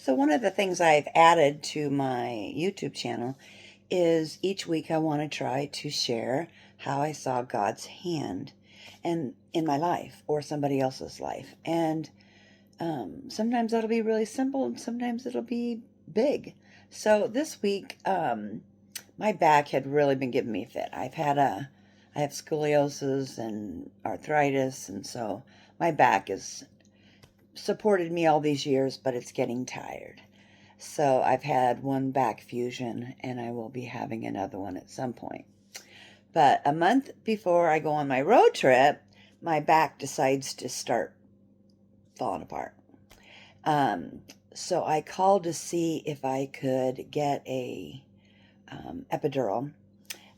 So one of the things I've added to my YouTube channel is each week I want to try to share how I saw God's hand and in my life or somebody else's life. And sometimes that'll be really simple and sometimes it'll be big. So this week, my back had really been giving me fit. I have scoliosis and arthritis, and so my back has supported me all these years, but it's getting tired. So I've had one back fusion and I will be having another one at some point. But a month before I go on my road trip, my back decides to start falling apart. Um, so I called to see if I could get a epidural,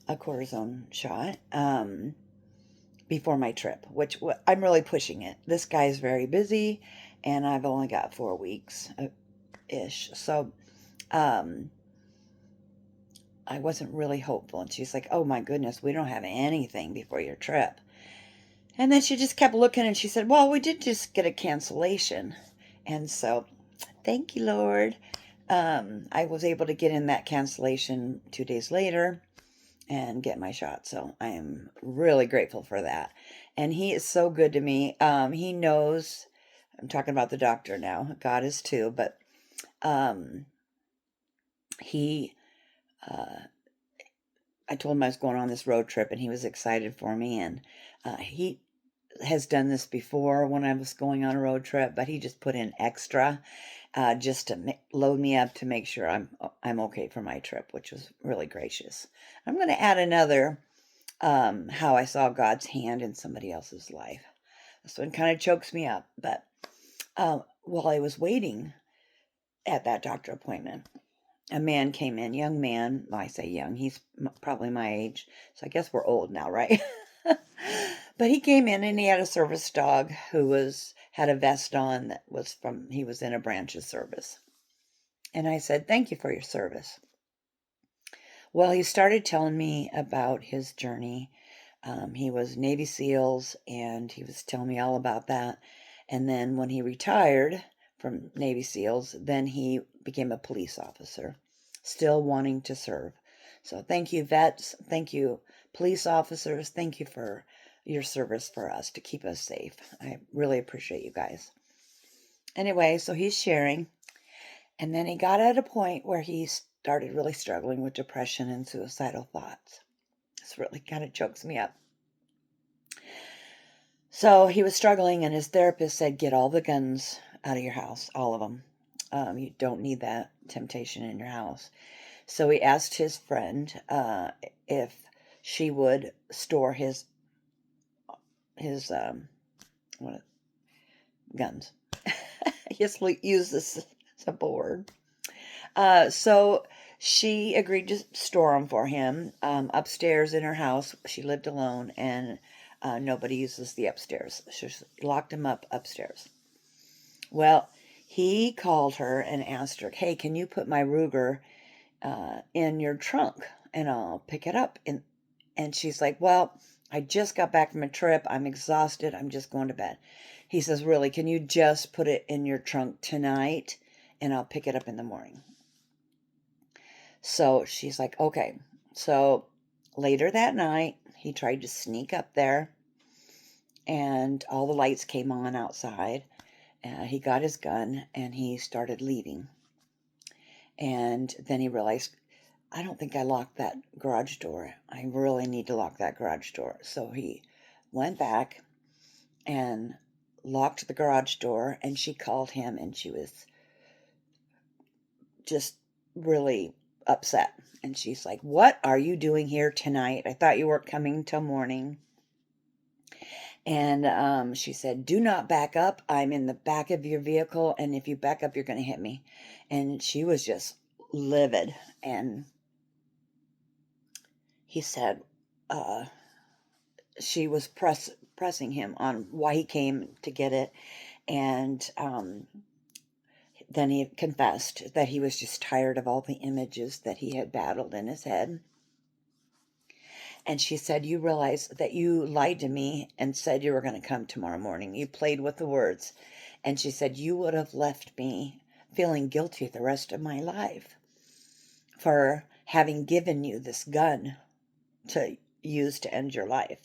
a cortisone shot, before my trip, which I'm really pushing it. This guy's very busy, and I've only got 4 weeks ish. So um, I wasn't really hopeful. And she's like, oh my goodness, we don't have anything before your trip. And then she just kept looking and she said, well, we did just get a cancellation. And so, thank you, Lord. I was able to get in that cancellation 2 days later and get my shot. So I am really grateful for that. And he is so good to me. He knows, I'm talking about the doctor now, God is too, but um, he, uh, I told him I was going on this road trip and he was excited for me. And he has done this before when I was going on a road trip, but he just put in extra just to load me up to make sure I'm okay for my trip, which was really gracious. I'm going to add another how I saw God's hand in somebody else's life. This one kind of chokes me up, but while I was waiting at that doctor appointment, a man came in, young man. Well, I say young, he's probably my age, so I guess we're old now, right? But he came in and he had a service dog who had a vest on that was he was in a branch's service. And I said, thank you for your service. Well, he started telling me about his journey. He was Navy SEALs, and he was telling me all about that. And then when he retired from Navy SEALs, then he became a police officer, still wanting to serve. So thank you, vets. Thank you, police officers. Thank you for your service for us to keep us safe. I really appreciate you guys. Anyway, so he's sharing. And then he got at a point where he started really struggling with depression and suicidal thoughts. This really kind of chokes me up. So he was struggling, and his therapist said, get all the guns out of your house, all of them. You don't need that temptation in your house. So he asked his friend if she would store his what, guns. Just use this simple word. So she agreed to store them for him upstairs in her house. She lived alone, and nobody uses the upstairs. She locked him up upstairs. Well, he called her and asked her, hey, can you put my Ruger in your trunk and I'll pick it up? And she's like, well, I just got back from a trip. I'm exhausted. I'm just going to bed. He says, really, can you just put it in your trunk tonight and I'll pick it up in the morning? So she's like, okay. So later that night, he tried to sneak up there and all the lights came on outside. He got his gun and he started leaving. And then he realized, I don't think I locked that garage door. I really need to lock that garage door. So he went back and locked the garage door, and she called him and she was just really upset. And she's like, what are you doing here tonight? I thought you weren't coming till morning. And she said, do not back up. I'm in the back of your vehicle, and if you back up, you're going to hit me. And she was just livid. And he said she was pressing him on why he came to get it. And then he confessed that he was just tired of all the images that he had battled in his head. And she said, you realize that you lied to me and said you were going to come tomorrow morning. You played with the words. And she said, you would have left me feeling guilty the rest of my life for having given you this gun to use to end your life.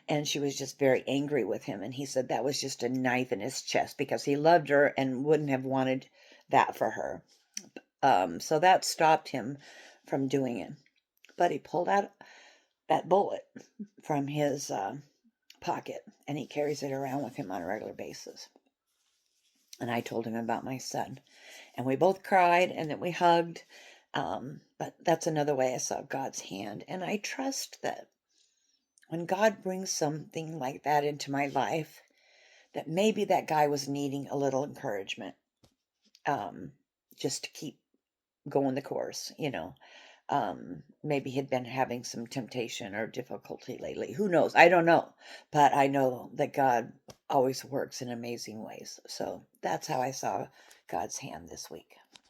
And she was just very angry with him. And he said that was just a knife in his chest because he loved her and wouldn't have wanted that for her. So that stopped him from doing it. But he pulled out that bullet from his pocket and he carries it around with him on a regular basis. And I told him about my son. And we both cried and then we hugged. But that's another way I saw God's hand. And I trust that when God brings something like that into my life, that maybe that guy was needing a little encouragement, just to keep going the course, maybe he'd been having some temptation or difficulty lately. Who knows? I don't know. But I know that God always works in amazing ways. So that's how I saw God's hand this week.